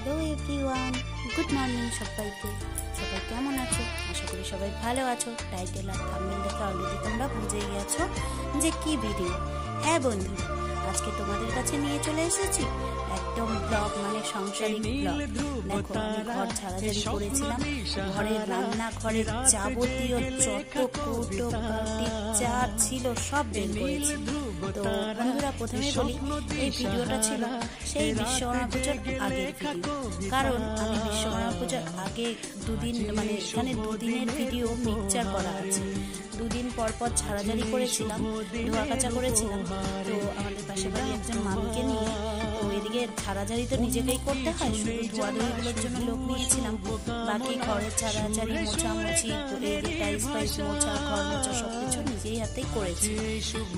Hello everyone, good morning সবাইকে। সবাই কেমন আছো? আশা করি সবাই ভালো আছো। টাইটেল আর থাম্বনেল দেখে অলরেডি তোমরা বুঝে গেছো যে কি ভিডিও। হ্যাঁ বন্ধু, আজকে তোমাদের কাছে নিয়ে চলে এসেছি একদম ব্লগ, মানে সাংসারিক ব্লগ। দেখো, আমি ঘর ঝাড়াঝাড়ি করেছিলাম, ঘরের রান্নাঘরের যাবতীয় যত কৌটো কাটি যা ছিল সব বের করেছি। তো বন্ধুরা, প্রথমে বলি, এই ভিডিওটা ছিল সেই বিশ্বকর্মা পুজোর আগের ভিডিও। কারণ আমি বিশ্বকর্মা পুজোর আগে দুদিন, মানে এখানে দুদিনের ভিডিও মিক্সচার করা আছে। দুদিন পর পর ঝাড়াঝাড়ি করেছিলাম, ধোয়া কাচা করেছিলাম। তো আমাদের পাশে বাড়ি একজন মামিকে নিয়ে, তো এদিকে ঝাড়াঝাড়ি তো নিজেকেই করতে হয়, শুধু ধোয়াধুয়িগুলোর জন্য লোক নিয়েছিলাম। বাকি ঘরের ঝাড়াঝাড়ি, মোছামুছি, টাইলস ফাইলস মোছা, ঘর মোছা সবকিছু নিজেই হাতেই করেছি।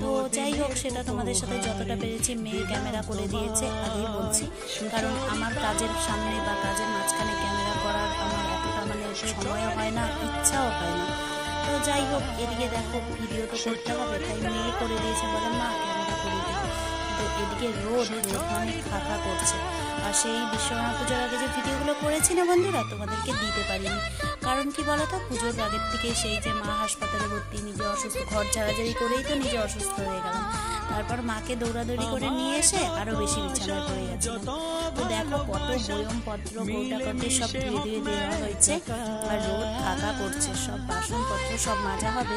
তো যাই হোক, সেটা তোমাদের সাথে যতটা পেরেছি মেয়ে ক্যামেরা করে দিয়েছে, আগেই বলছি। কারণ আমার কাজের সামনে বা কাজের মাঝখানে ক্যামেরা করার আমার এতটা মানে সময়ও হয় না, ইচ্ছাও হয় না। তো যাই হোক, এদিকে দেখো ভিডিও তো করতে হবে, তাই মেয়ে করে দিয়েছে, বলে মা ক্যামেরা করে দিই। তো এদিকে রোদ মানে ফাঁকা করছে। আর সেই বিশ্বকর্মা পুজোর আগে যে ভিডিওগুলো করেছি না বন্ধুরা, তোমাদেরকে দিতে পারিনি। কারণ কি বলতো, পুজোর আগের থেকে সেই যে মা হাসপাতালে ভর্তি, নিজে অসুস্থ, ঘর ঝাড়াঝাড়ি করেই তো নিজে অসুস্থ হয়ে গেলাম। তারপর মাকে দৌড়াদৌড়ি করে নিয়ে এসে আরো বেশি বিছানায় পড়ে গেছিলাম। তো দেখো কত বয়মপত্র কৌটাকটি সব ধুয়ে ধুয়ে দেওয়া হয়েছে, আর রোদ ফাঁকা করছে, সব বাসনপত্র সব মাজা হবে।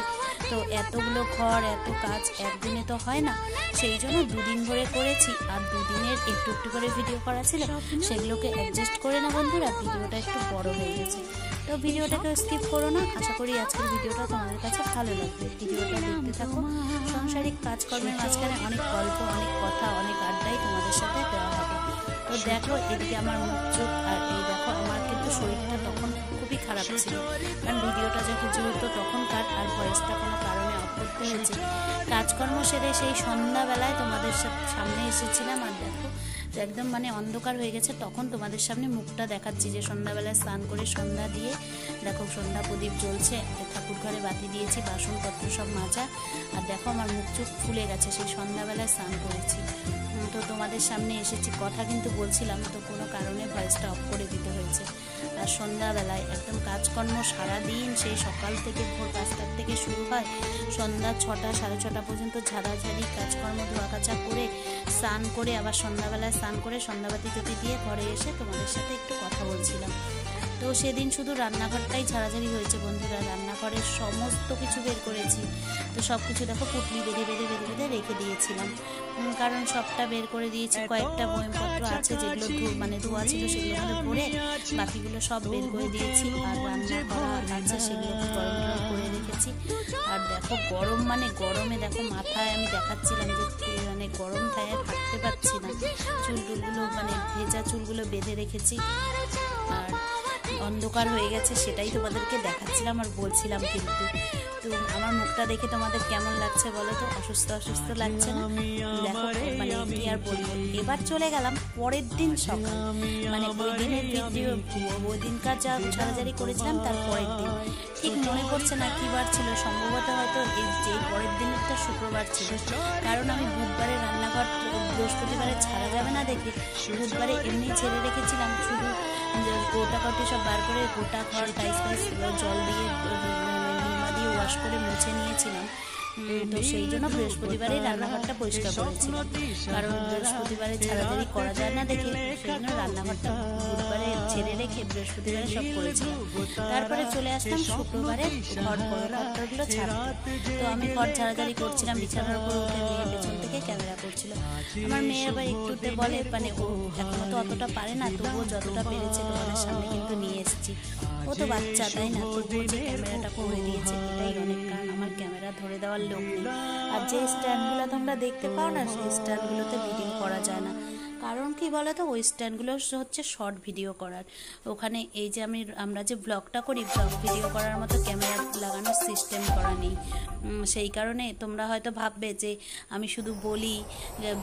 তো এতগুলো ঘর, এত কাজ একদিনে তো হয় না, সেই জন্য দুদিন ধরে করেছি। আর দুদিনের একটু একটু করে ভিডিও করা ছিল, সেগুলোকে অ্যাডজাস্ট করে না বন্ধুরা, ভিডিওটা একটু বড় হয়ে গেছে। তো ভিডিওটাকে স্কিপ করো না, আশা করি আজকের ভিডিওটা তোমাদের কাছে ভালো লাগবে। ভিডিওটা দেখতে থাকো। সাংসারিক কাজকর্মের মাঝখানে অনেক গল্প, অনেক কথা, অনেক আড্ডাই তোমাদের সাথে দেওয়া হবে। তো দেখো, এদিকে আমার মুখ চোখ, আর এই দেখো আমার কিন্তু শরীরটা তখন খুবই খারাপ ছিল। কারণ ভিডিওটা যখন যেহেতু তখনকার, আর ভয়েসটা কোনো কারণে অফ করতে হয়েছে। কাজকর্ম সেরে সেই সন্ধ্যাবেলায় তোমাদের সামনে এসেছিলাম। আর দেখো একদম মানে অন্ধকার হয়ে গেছে, তখন তোমাদের সামনে মুখটা দেখাচ্ছি যে সন্ধ্যাবেলায় স্নান করে সন্ধ্যা দিয়ে দেখো সন্ধ্যা প্রদীপ জ্বলছে, ঠাকুর ঘরে বাতি দিয়েছি, বাসনপত্র সব মাজা। আর দেখো আমার মুখ চোখ ফুলে গেছে, সেই সন্ধ্যাবেলায় স্নান করেছি। তো তোমাদের সামনে এসেছি, কথা কিন্তু বলছিলাম, তো কোনো কারণে ভয়েসটা অফ করে দিতে হয়েছে। আর সন্ধ্যাবেলায় একদম কাজকর্ম সারাদিন, সেই সকাল থেকে ভোর 5টার থেকে শুরু হয়, সন্ধ্যা 6টা 6:30 পর্যন্ত ঝাড়াঝাড়ি কাজকর্ম ধোয়া কাচা করে স্নান করে, আবার সন্ধ্যাবেলায় স্নান করে সন্ধ্যাবাতি টুতি দিয়ে ঘরে এসে তোমাদের সাথে একটু কথা বলছিলাম। তো সেদিন শুধু রান্নাঘরটাই ঝাড়াঝাড়ি হয়েছে বন্ধুরা, রান্নাঘরের সমস্ত কিছু বের করেছি। তো সব কিছু দেখো পুটলি বেঁধে বেঁধে বেঁধে বেঁধে রেখে দিয়েছিলাম, কারণ সবটা বের করে দিয়েছি। কয়েকটা বয়মপত্র আছে যেগুলো মানে ধোয়া ছিল, সেগুলো মধ্যে ভরে বাকিগুলো সব বের করে দিয়েছি। আর রান্না করা আছে সেগুলোকে গরম গরম করে রেখেছি। আর দেখো গরম, মানে গরমে দেখো মাথায় আমি দেখাচ্ছিলাম যে মানে গরম থাকে থাকতে পারছি না, চুলগুলো মানে ভেজা চুলগুলো বেঁধে রেখেছি। আর অন্ধকার হয়ে গেছে, সেটাই তোমাদেরকে দেখাচ্ছিলাম আর বলছিলাম। কিন্তু তো আমার মুখটা দেখে তোমাদের কেমন লাগছে বলো তো? অসুস্থ অসুস্থ লাগছে না? দেখো মানে কি আর বলবো। এবার চলে গেলাম পরের দিন সকাল, মানে ওই দিনের ভিডিও, ওই দিনকার যা ঝাড়াঝাড়ি করেছিলাম তার পরের দিন, ঠিক মনে পড়ছে না কি বার ছিল, সম্ভবত হয়তো এই যে পরের দিনটা শুক্রবার ছিল। কারণ আমি বুধবারে রান্নাঘর, বৃহস্পতিবারে ছাড়া যাবে না দেখে বুধবারে এমনি ছেড়ে রেখেছিলাম, শুধু গোটাকাটি সব বার করে গোটা ঘর টাইস ফাইস জল দিয়ে নিমা দিয়ে ওয়াশ করে মুছে নিয়েছিলাম। তো সেই জন্য বৃহস্পতিবারে রান্নাঘরটা পরিষ্কার করেছিলাম, কারণ বৃহস্পতিবারে ছাড়াছাড়ি করা যায় না দেখে, সেই জন্য রান্নাঘরটা বুধবারে ছেড়ে রেখে বৃহস্পতিবারে সব করেছিলাম। তারপরে চলে আসলাম শুক্রবারে ঘর পরগুলো ছাড়তে। তো আমি ঘর ঝাড়াঝাড়ি করছিলাম, বিছানার উপর উঠে মেয়ে পেছন থেকে ক্যামেরা করছিল। আমার মেয়ে আবার একটুতে বলে, মানে ও এখনো তো অতটা পারে না, তবুও যতটা পেরেছে তোমাদের সামনে কিন্তু নিয়ে এসেছি। ও তো বাচ্চা তাই না, তবুও যে ক্যামেরাটা করে দিয়েছে এটাই অনেক, কারণ আমার ক্যামেরা ধরে দেওয়ার লোক নেই। আর যে স্ট্যান্ডগুলো তোমরা দেখতে পাও না, সেই স্ট্যান্ডগুলোতে ভিডিও করা যায় না। কারণ কি বলতো, ওই স্ট্যান্ডগুলো হচ্ছে শর্ট ভিডিও করার। ওখানে এই যে আমরা যে ব্লগটা করি, ব্লগ ভিডিও করার মতো ক্যামেরা লাগানোর সিস্টেম করা নেই। সেই কারণে তোমরা হয়তো ভাববে যে আমি শুধু বলি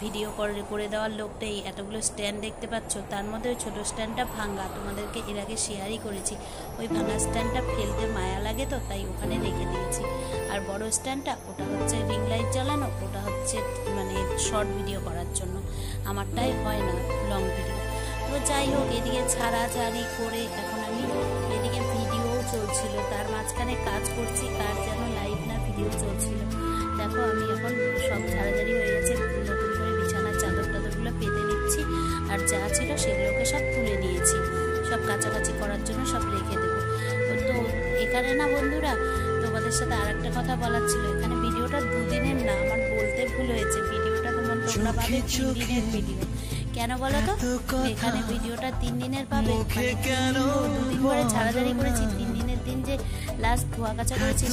ভিডিও করে দেওয়ার লোকটাই, এতগুলো স্ট্যান্ড দেখতে পাচ্ছ, তার মধ্যে ওই ছোটো স্ট্যান্ডটা ভাঙা, তোমাদেরকে এর আগে শেয়ারই করেছি। ওই ভাঙা স্ট্যান্ডটা ফেলতে মায়া লাগে, তো তাই ওখানে রেখে দিয়েছি। আর বড় স্ট্যান্ডটা, ওটা হচ্ছে রিং লাইট জ্বালানো, ওটা হচ্ছে মানে শর্ট ভিডিও করার জন্য, আমারটাই হয় না লং ভিডিও। তো তো যাই হোক, এদিকে ছাড়াছাড়ি করে এখন আমি এদিকে ভিডিও চলছিল, তার মাঝখানে কাজ করছি, কার যেন লাইভ না ভিডিও চলছিল। দেখো আমি এখন সব ঝাড়াঝাড়ি হয়ে গেছে, নতুন করে বিছানার চাদর টাদরগুলো পেতে নিচ্ছি, আর যা ছিল সেগুলোকে সব তুলে নিয়েছি, সব কাছাকাছি করার জন্য সব রেখে দেবো। তো এখানে না বন্ধুরা, তোমাদের সাথে আর একটা কথা বলার ছিল। এখানে ভিডিওটা 2 দিনের না, আমার বলতে ভুল হয়েছে, ভিডিওটা তোমরা পাবে 3 দিনের ভিডিও। কেন বলো তো? এখানে ভিডিওটা 3 দিনের পাবে, 2 দিন করে ছাড়াছাড়ি করেছি, 3 দিনের দিন যে লাস্ট ধোয়া কাচা করেছি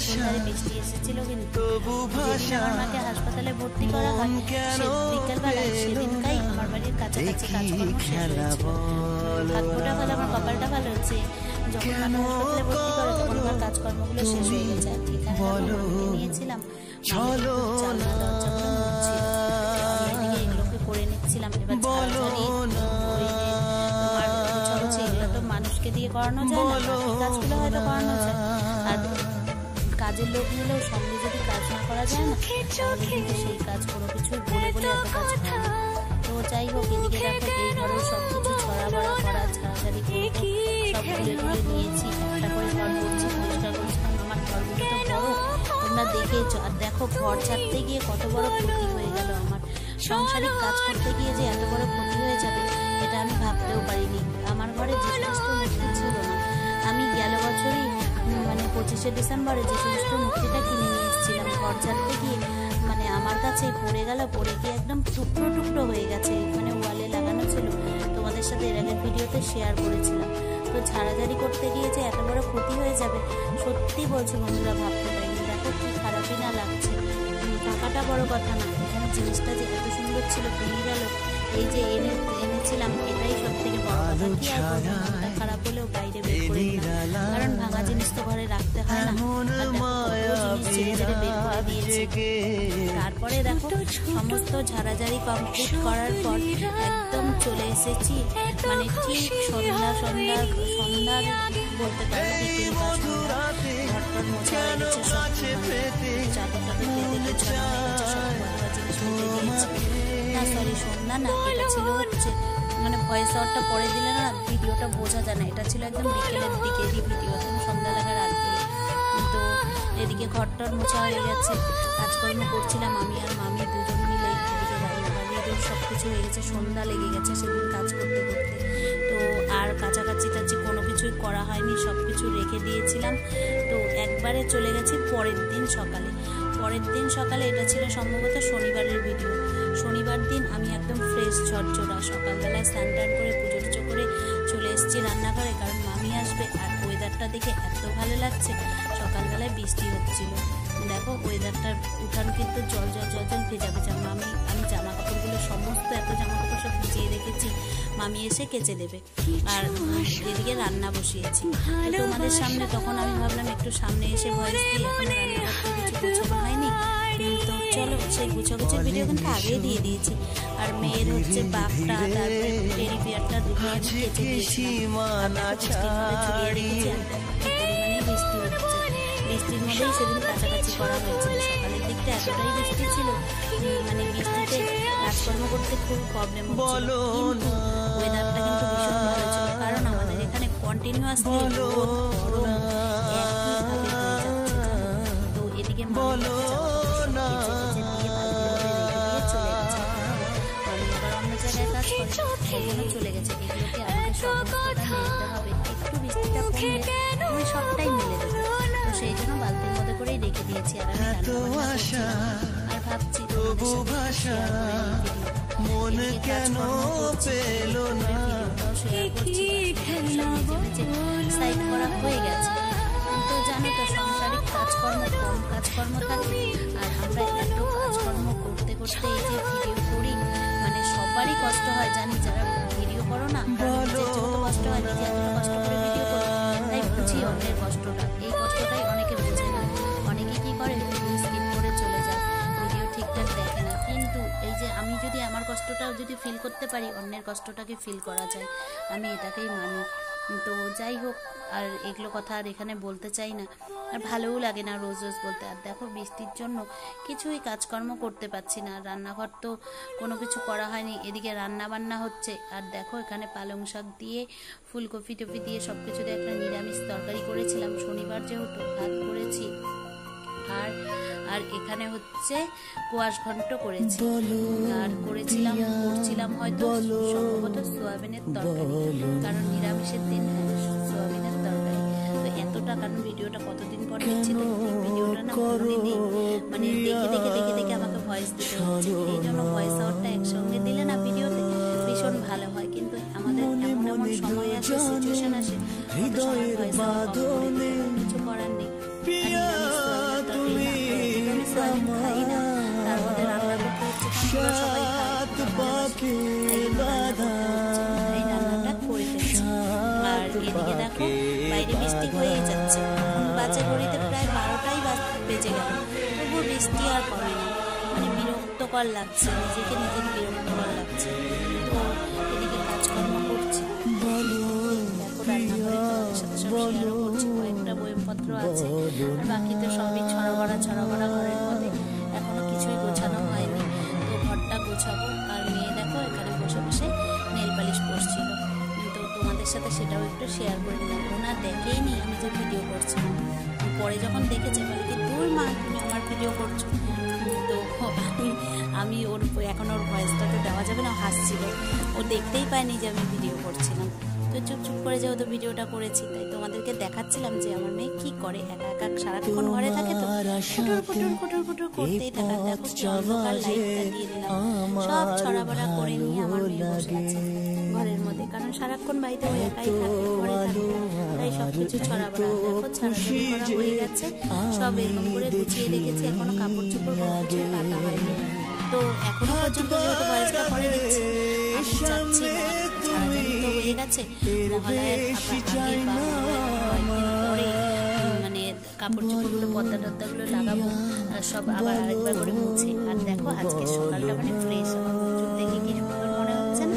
সেদিন বৃষ্টি এসেছিল, কিন্তু যেদিন আমার মাকে হাসপাতালে ভর্তি করা হয় বিকেলবেলায় সেদিনটাই আমার বাড়ির কাছাকাছি কাজকর্ম শেষ হয়েছিল। ভাগ্যটা ভালো, আমার কপালটা ভালো হচ্ছে, যখন আমি হাসপাতালে ভর্তি করে তখন আমার কাজকর্মগুলো শেষ হয়ে গেছে। এখানে নিয়েছিলাম জানলা দরজাগুলো মুছছিল, এদিকে এগুলোকে করে নিচ্ছিলাম। এবার ঝাড়াঝাড়ি তোমার গোছাগুছি এগুলো তো মানুষকে দিয়ে করানো যায় না, কাজগুলো হয়তো করানো যায়, আর কাজের লোক নিলেও সঙ্গে যদি কাজ না করা যায় না তাহলে কিন্তু সেই কাজ কোনো কিছুই বলে বলে এত কাজ হয় না। তো যাই হোক, এদিকে দেখো এই ঘরেও সব কিছু ছড়া বড়া করা, ছাড়াছাড়ি করবো, সব তুলে তুলে নিয়েছি, একটা করে ঘর করছি, পরিষ্কার করছিলাম। আমার ঘরগুলো তো বড়, তোমরা দেখেছো, আর দেখো ঘর ছাড়তে গিয়ে কত বড় ক্ষতি হয়ে গেল আমার। সাংসারিক কাজ করতে গিয়ে যে এত বড় ক্ষতি হয়ে যাবে এটা আমি ভাবতেও পারিনি। আমার ঘরে যে সমস্ত মূর্তি ছিল না, আমি গেল বছরই মানে 25শে ডিসেম্বরে যে সমস্ত মূর্তিটা কিনে নিয়ে এসেছিলাম, ঘর ছাড়তে গিয়ে মানে আমার কাছে পড়ে গেল, পড়ে গিয়ে একদম টুকরো টুকরো হয়ে গেছে, মানে ওয়ালে লাগানো ছিল, তোমাদের সাথে এর আগের ভিডিওতে শেয়ার করেছিলাম। তো ঝাড়াঝাড়ি করতে গিয়ে যে এত বড় ক্ষতি হয়ে যাবে সত্যি বলছি বন্ধুরা, ভাবতে পারিনি। দেখো কি খারাপই না লাগছে, টাকাটা বড় কথা না, এখানে জিনিসটা যে এত সুন্দর ছিল ভেঙে গেল, এই যে এনেছিলাম এটাই সব থেকে বড় কথা। কি আর করবো, মনটা খারাপ হলেও বাইরে বের করে দিলাম, কারণ ভাঙা জিনিস তো ঘরে রাখতে হয় না। জিনিস ছেড়ে ছেড়ে বের করে দিয়েছি। তারপরে দেখো সমস্ত ঝাড়াঝাড়ি কমপ্লিট করার পর একদম চলে এসেছি, মানে ঠিক সন্ধ্যার বলতে পারো বিকেল বা সন্ধ্যা, ঘরটার মোছা হয়ে গেছে, সব চাদর টাদর পেতে গোছানো হয়ে গেছে, সব ঘরোয়া জিনিস পেতে দিয়েছি। না সরি, সন্ধ্যা না, এটা ছিল হচ্ছে মানে ভয়েস ওভারটা পরে দিলে না ভিডিওটা বোঝা যায় না, এটা ছিল একদম বিকেলের দিকেরই ভিডিও, একদম সন্ধ্যা লাগার আগে। তো এদিকে ঘরটার মোছা হয়ে গেছে, কাজকর্ম করছিলাম আমি আর মামি দুজন মিলে, এদিকে রান্নাবাড়ির সব কিছু হয়ে গেছে, সন্ধ্যা লেগে গেছে সেদিন কাজ করতে করতে। তো আর কাছাকাছি টাছি কোনো কিছুই করা হয়নি, সব কিছু রেখে দিয়েছিলাম। তো একবারে চলে গেছি পরের দিন সকালে, এটা ছিল সম্ভবত শনিবারের ভিডিও। শনিবার দিন আমি একদম ফ্রেশ ঝরঝরা সকালবেলায় স্নান টান করে পুজো টুজো করে চলে এসেছি রান্নাঘরে, কারণ মামি আসবে। আর ওয়েদারটা দেখে এত ভালো লাগছে, সকালবেলায় বৃষ্টি হচ্ছিল, দেখো ওয়েদারটার উঠান কিন্তু জল ভেজা ভেজা। আমি জামা কাপড়গুলো সমস্ত এত জামা কাপড় সব ভিজিয়ে রেখেছি, মামি এসে কেচে দেবে। আর এদিকে রান্না বসিয়েছি তোমাদের সামনে, তখন আমি ভাবলাম একটু সামনে এসে ভয়েস দিই, এখন রান্না করতে কিছু গোছানো হয়নি। তো চলো, সেই গুছাগুছির ভিডিও কিন্তু আগেই দিয়ে দিয়েছি। আর মেয়ের হচ্ছে বাপটা, তারপরে টেরি বিয়ারটা দুটো আমি কেচে দিয়েছিলাম, ঝুলিয়ে রেখেছি। পরিমাণে বৃষ্টি হচ্ছে, বৃষ্টির মধ্যেই সেদিন কাছাকাছি করা হয়েছিল। সকালের দিকটা এতটাই বৃষ্টি ছিল, মানে বৃষ্টিতে কাজকর্ম করতে খুব প্রবলেম হচ্ছিল, কিন্তু ওয়েদারটা কিন্তু ভীষণ ভালো ছিল, কারণ আমাদের এখানে কন্টিনিউয়াসলি রোদ গরম একইভাবে হয়ে যাচ্ছে। তো এদিকে চলে গেছে, এগুলোকে আমাকে সমস্তটা মেলতে হবে, একটু বৃষ্টিটা কমলে আমি সবটাই মেলে দেবো। তো সেই জন্য বালতির মধ্যে করেই রেখে দিয়েছি, আর আমি আর ভাবছি সাইড করা হয়ে গেছে। তো জানো তো সংসারিক কাজকর্ম কম কাজকর্ম থাকে, আর আমরা এত কাজকর্ম করতে করতে এই যে ভিডিও করি, মানে সবারই কষ্ট হয় জানি, যারা ভিডিও করো না নিজের যত কষ্ট হয়, নিজে এতটা কষ্ট করে ভিডিও করো, তাই বুঝি অন্যের কষ্টটা। এই কষ্টটাই অনেকে বোঝে না, অনেকে কি করে ভিডিও স্কিপ করে চলে যায়, ভিডিও ঠিকঠাক দেখে না। কিন্তু এই যে আমি যদি আমার কষ্টটাও যদি ফিল করতে পারি, অন্যের কষ্টটাকে ফিল করা যায়, আমি এটাকেই মানি। তো যাই হোক, আর এগুলো কথা আর এখানে বলতে চাই না, আর ভালোও লাগে না রোজ রোজ বলতে। আর দেখো বৃষ্টির জন্য কিছুই কাজকর্ম করতে পারছি না, রান্নাঘর তো কোনো কিছু করা হয়নি, এদিকে রান্না বান্না হচ্ছে। আর দেখো এখানে পালং শাক দিয়ে ফুলকপি টপি দিয়ে সব কিছু দিয়ে একটা নিরামিষ তরকারি করেছিলাম, শনিবার যেহেতু ভাত করেছি। আর এখানে হচ্ছে কোয়াশ ঘন্ট করেছি, আর করছিলাম হয়তো সম্ভবত সোয়াবিনের তরকারি, কারণ নিরামিষের দিন সোয়াবিনের তরকারি। তো এতটা, কারণ ভিডিওটা কতদিন পর দেখছি, তো ভিডিওটা না কোনোদিনই মানে দেখে আমাকে ভয়েস দিতে হচ্ছে। এই জন্য ভয়েস আউটটা একসঙ্গে দিলে না ভিডিওতে ভীষণ ভালো হয়, কিন্তু আমাদের এমন সময় আসে, সিচুয়েশন আসে, ভয়েস আউট কিছু করার নেই। খাই না, তার মধ্যে রান্না করতে হচ্ছে, সবাই এই রান্নাটা করে ফেলছি। আর এদিকে দেখো বাইরে বৃষ্টি হয়েই যাচ্ছে, বাজে ঘড়িতে প্রায় 12টাই বেজে গেল, তবুও বৃষ্টি আর কমে না। মানে বিরক্তকর লাগছে, নিজেকে বিরক্তকর লাগছে। তো এদিকে কাজকর্ম করছি, দেখো রান্নাঘরে তোমাদের সাথে সব শেয়ারও করছি, কয়েকটা বইপত্র আছে, আর বাকি তো সবই ছড়াবড়া ঘরের মধ্যে, এখনো কিছুই গোছানো হয়নি। তো ঘরটা গোছাবো। আর মেয়ে দেখো এখানে বসে বসে নেল পালিশ করছিল, তো তোমাদের সাথে সেটাও একটু শেয়ার করে নিলাম। ওনা দেখেই নি আমি যে ভিডিও করছিলাম, পরে যখন দেখেছে বলে কি দূর মা তুমি আমার ভিডিও করছো। তো আমি ওর এখন ওর ভয়েসটা তো দেওয়া যাবে না, হাসছিল, ও দেখতেই পায়নি যে আমি ভিডিও করছিলাম। তো চুপ করে যেহেতু ভিডিওটা করেছি, তাই তোমাদেরকে দেখাচ্ছিলাম যে আমার মেয়ে কি করে, একা সারাক্ষণ ঘরে থাকে, তো কুটুর করতেই থাকে। দেখো অন্ধকার লাইটটা দিয়ে দিলাম, সব ছড়াবড়া করে নিয়ে আমার মেয়ে বসে আছে ঘরের মধ্যে, কারণ সারাক্ষণ বাড়িতে ওই একাই থাকে, ঘরে থাকে, তাই সবকিছু ছড়াবড়া। দেখো ছাড়াছড়ি করা হয়ে গেছে, সব এরকম করে গুছিয়ে রেখেছি, এখনো কাপড় চোপড় কিছু পাতা হয়নি। তো এখনো পর্যন্ত যেহেতু বয়সটা করে দিচ্ছি, আমি চাচ্ছি ছাড়াছড়ি তো হয়ে গেছে, মহালয়ার পরে মানে কাপড় চোপড়গুলো পর্দা টর্দাগুলো লাগাবো, সব আবার আরেকবার করে মুছে। আর দেখো আজকে সকালটা মানে ফ্রেশ, দেখে কি সুন্দর মনে হচ্ছে না,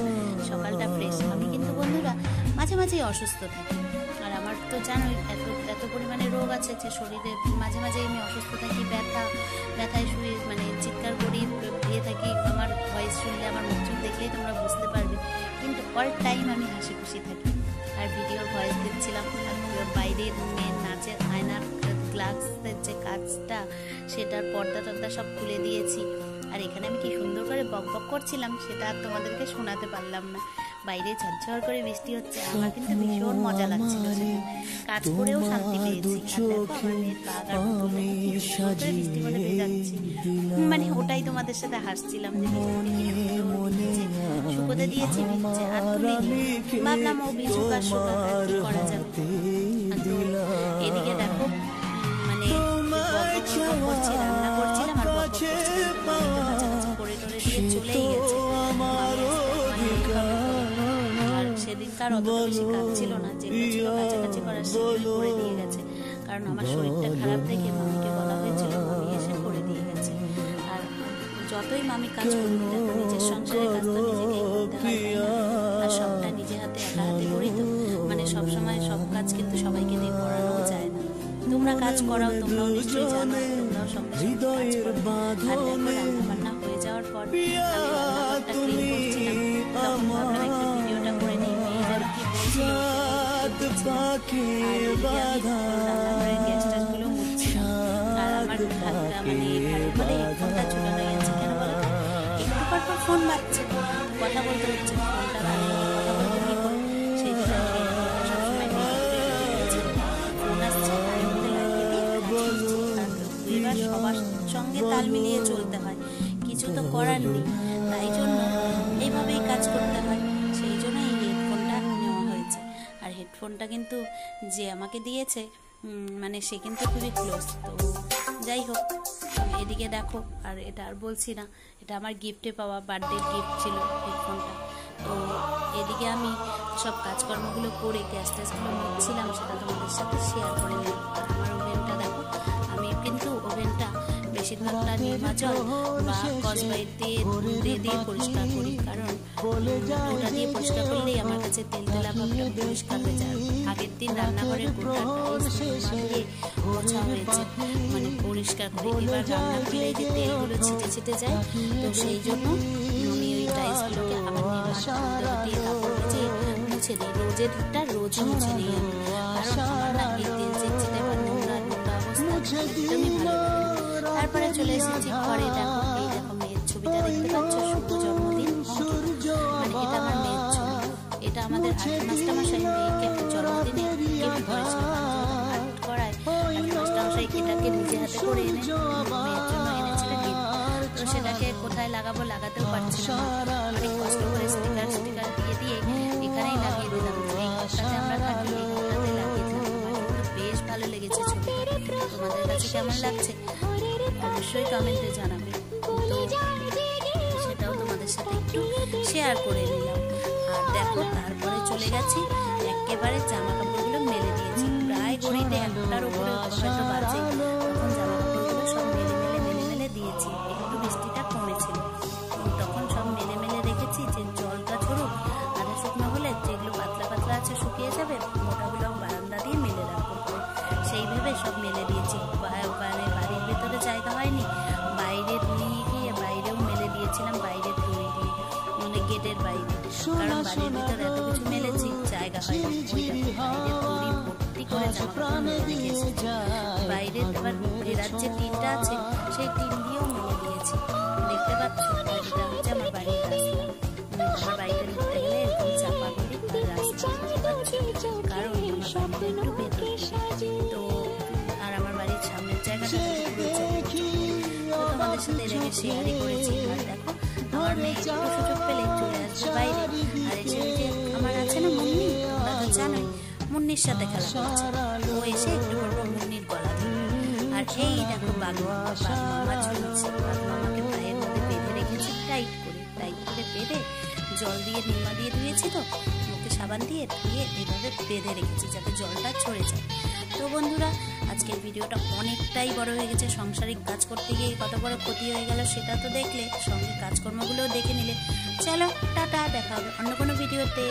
সকালটা ফ্রেশ। আমি কিন্তু বন্ধুরা মাঝে মাঝেই অসুস্থ থাকি, আর আমার তো জানোই এত পরিমাণে রোগ আছে যে শরীরে মাঝে আমি অসুস্থ থাকি, ব্যথায় শুয়ে মানে চিৎকার করি, দিয়ে থাকি। আমার ভয়েস শুনলে, আমার মুখ দেখলেই তোমরা বুঝতে পারবে, কিন্তু অল টাইম আমি হাসি খুশি থাকি। আর ভিডিওর ভয়েস দিচ্ছিলাম, আর বাইরের মেয়ের নাচের আয়নার গ্লাসের যে কাজটা, সেটার পর্দা টর্দা সব খুলে দিয়েছি। আর এখানে আমি কি সুন্দর করে বক করছিলাম, সেটা আর তোমাদেরকে শোনাতে পারলাম না। বাইরে ঝরঝর করে বৃষ্টি হচ্ছে, আমার কিন্তু ভীষণ মজা লাগছিল, কাজ করেও শান্তি পেয়েছি। বৃষ্টি করে যাচ্ছি, মানে ওটাই তোমাদের সাথে হাসছিলাম যে শুকোতে দিয়েছি ভিজছে, আর তুলিনি, ভাবলাম ও ভিজুক আর শুকাক, আর কি করা যাবে। এদিকে দেখো মানে করছি, রান্না করছিলাম আর কাছাকাছি করে দিয়ে চলেই গেছে। আর সেদিনকার অত বেশি কাজ ছিল না, যেগুলো ছিল কাছাকাছি করার সেগুলো করে দিয়ে গেছে, কারণ আমার শরীরটা খারাপ দেখে মামিকে বলা হয়েছিল, মামি এসে করে দিয়ে গেছে। আর যতই মামি কাজ করবে, দেখো নিজের সংসারের কাজ তো নিজেকেই করতে হয়, আর সবটা নিজে হাতে একা হাতে করি, তো মানে সবসময় সব কাজ কিন্তু সবাইকে দিয়ে করানোও যায় না। তোমরা কাজ করাও, তোমরাও নিশ্চয়ই জানো, তোমরাও সঙ্গে কাজ করো। আর দেখো রান্নাবান্না হয়ে যাওয়ার পর আমি রান্নাঘরটা ক্লিন করছিলাম, তখন ভাবলাম একটু ভিডিওটা করে নিই, মেয়ে যেন কি বলছিল। রান্নাঘরের গ্যাস ট্যাসগুলো মুছছিলাম, আর আমার মানে হেডফোনটা ঝুলানো আছে, কেন বলো তো, একটু পর ফোন বাজছে, কথা বলতে হচ্ছে, ফোনটা কথা বলতে কি করে, সেই জন্য সবসময় ফোন আসছে, এবার সবার সঙ্গে তাল মিলিয়ে চলতে হয়, কিছু তো করার নেই, তাই জন্য এইভাবেই কাজ করতে হয়। সেই জন্য এই হেডফোনটা নেওয়া হয়েছে। আর হেডফোনটা কিন্তু যে আমাকে দিয়েছে, মানে সে কিন্তু খুবই ক্লোজ। তো যাই হোক, এদিকে দেখো, আর এটা আর বলছি না, এটা আমার গিফটে পাওয়া বার্থডে গিফট ছিল হেডফোনটা। তো এদিকে আমি সব কাজকর্মগুলো করে গ্যাস ট্যাসগুলো মুছছিলাম, সেটা তোমাদের সাথে শেয়ার করে নিলাম। আর আমার ওভেনটা দেখো, আমি কিন্তু ওভেনটা বেশি বেশিরভাগটা নির্মা জল বা স্কচব্রাইট দিয়ে পরিষ্কার করি, কারণ ওটা দিয়ে পরিষ্কার করলেই আমার কাছে তেল তেলা ভাবটা পরিষ্কার হয়ে যায়। আগের দিন রান্নাঘরের গোটা দিয়ে মোছা হয়েছে, মানে পরিষ্কার করে। এবার রান্না করলে যে তেলগুলো ছিটে ছিটে যায়, তো সেই জন্য আমি ওই টাইলসগুলোকে আবার নির্মা দিয়ে কাপড় ভিজিয়ে মুছে দিই। রোজেরটা রোজ মুছে নিই আমি, কারণ আমার না এই তেল চিটচিটে বা নোংরা অবস্থা একদমই ভালো লাগে না। তারপরে চলে এসেছি ঘরে। দেখো এই দেখো মেয়ের ছবিটা দেখতে পাচ্ছ, শুভ জন্মদিন মানে এটা আমার মেয়ের ছবি। এটা আমাদের 8 মাস্টারমশাই মেয়েকে জন্মদিনে গিফট করেছিল, করায় 8 মাস্টারমশাই এটাকে নিজে হাতে করে এনে মেয়ের জন্য এনেছিল গিফট। তো সেটাকে কোথায় লাগাবো, লাগাতেও পারছি না, অনেক কষ্ট করে স্টিকার দিয়ে এখানেই লাগিয়ে দিলাম। এই ঘরটাতে আমরা থাকি, এই ঘরটাতে লাগিয়ে দিলাম। বেশ ভালো লেগেছে ছবিটা। তোমাদের কাছে কেমন লাগছে অবশ্যই কমেন্টে জানাবে। তো সেটাও তোমাদের সাথে একটু শেয়ার করে নিলাম। আর দেখো তারপরে চলে গেছি একেবারে জামা কাপড়গুলো মেলে দিয়েছি। প্রায় ঘড়িতে 1টার উপরে হয়তো বাজে, তখন জামা কাপড়গুলো সব মেলে দিয়েছি। একটু বৃষ্টিটা কমেছিল, তখন সব মেলে রেখেছি যে জলটা ঝরুক, আধা শুকনো হলে যেগুলো পাতলা পাতলা আছে শুকিয়ে যাবে, মোটাগুলো বারান্দা দিয়ে মেলে রাখবো। সেই ভেবে সব মেলে দিয়েছি। বাড়ির ভেতরে জায়গা হয়নি, বাইরে নিয়ে গিয়ে বাইরেও মেলে দিয়েছিলাম, বাইরের দড়ি দিয়ে, মানে গেটের বাইরে, কারণ বাড়ির ভিতরে এত কিছু মেলেছি জায়গা হয়নি। বাইরের দড়ি ভর্তি করে জামা কাপড় মেলে রেখেছি। বাইরে এবার ভেড়ার যে টিনটা আছে সেই টিন দিয়েও মেলে দিয়েছি। দেখতে পাচ্ছ এটা হচ্ছে আমার বাড়ির রাস্তা। আমার বাড়িতে ঢুকতে গেলে এরকম চাপা করি রাস্তা, কারণ আমার বাড়িটা একটু ভেতর। তো আর আমার বাড়ির সামনের জায়গাটা তোমাদের সাথে রেখে শেয়ারই করেছি। আর দেখো আমার মেয়ে একটু সুযোগ পেলে চলে আসবে বাইরে। আর এসে যে আমার আছে না মুন্নি, তোমরা তো জানোই মুন্নির সাথে খেলা করছে, ও এসে একটু পর মুন্নির গলা ধরে। আর এই দেখো বাঘমামা ঝুলছে। বাঘমামাকে পায়ের মধ্যে বেঁধে রেখেছি টাইট করে বেঁধে জল দিয়ে নিমা দিয়ে ধুয়েছি, তো মুখে সাবান দিয়ে ধুয়ে এভাবে বেঁধে রেখেছি যাতে জলটা ছড়ে যায়। তো বন্ধুরা আজকের ভিডিওটা অনেকটাই বড় হয়ে গেছে। সাংসারিক কাজ করতে গিয়ে কত বড় ক্ষতি হয়ে গেল সেটা তো দেখলে, সঙ্গে কাজকর্মগুলোও দেখে নিলে। চলো টাটা, দেখা হবে অন্য কোনো ভিডিওতে।